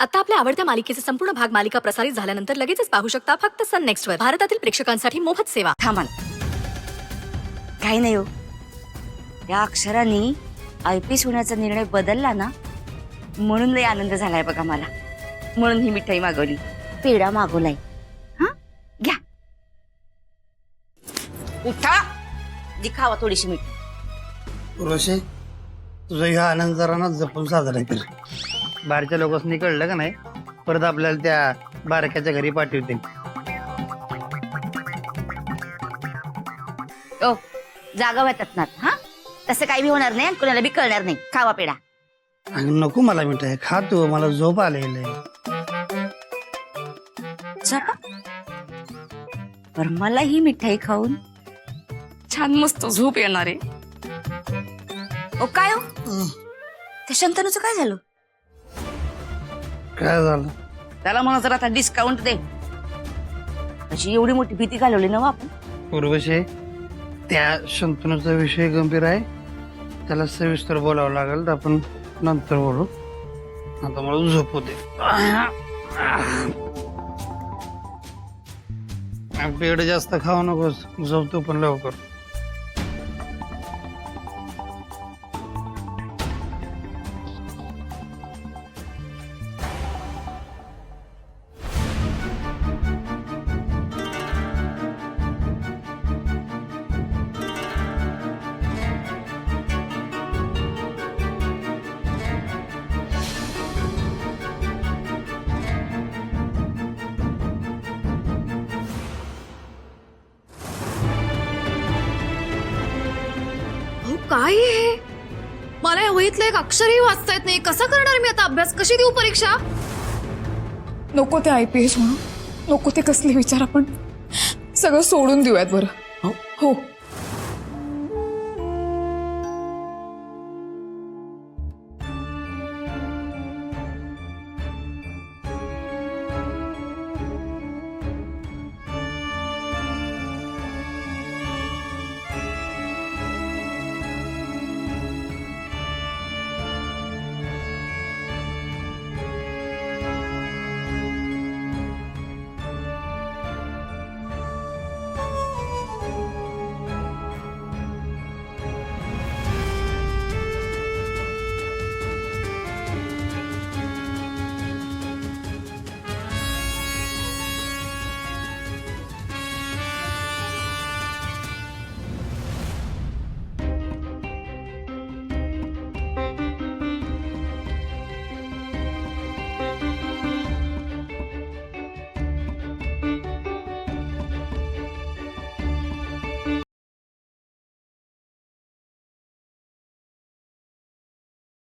आता आपल्या आवडत्या मालिकेचे संपूर्ण भाग मालिका प्रसारित झाल्यानंतर लगेचच पाहू शकता फक्त सन नेक्स्ट वर. भारतातील प्रेक्षकांसाठी मोफत सेवा. थांबा ना. काही नाही हो, या अक्षरांनी IPS होण्याचा निर्णय बदलला ना, म्हणून लय आनंद झालाय बघा मला. म्हणून ही मिठाई मागवली, पेढा मागवलाय. हा घ्या, उठा, जी खावा थोडीशी मिठाई. रोशे, तुझा ह्या आनंद जरा ना जपून साजरा कर. बाहेरच्या लोकांनी कळलं का नाही, परत आपल्याला त्या बारक्याच्या घरी पाठवतील. ओ, जागा वाटत ना. हा, तसं काही बी होणार नाही, कोणाला बी कळणार नाही. खावा पेढा. आणि नको मला मिठाई, खा तू, मला झोप आलेली आहे. झोपा. पर मला ही मिठाई खाऊन छान मस्त झोप येणार आहे. ओ काय हो, त्या शंतनूचं काय झालं? काय झालं? त्याला म्हणा जरा आता डिस्काउंट दे. अशी एवढी मोठी भीती घालवली ना आपण. पूर्वशे, त्या शंतनूचा विषय गंभीर आहे, त्याला सविस्तर बोलावं लागेल, तर आपण नंतर बोलू. आता मला झोपू दे. पेढ जास्त खाऊ नकोस, झोपतो पण लवकर. काय हे? मला या वहीतलं एक अक्षरही वाचता येत नाही. कसा करणार मी आता अभ्यास? कशी देऊ परीक्षा? नको ते IPS म्हणून, नको ते कसले विचार. आपण सगळं सोडून देऊयात बरं. हो,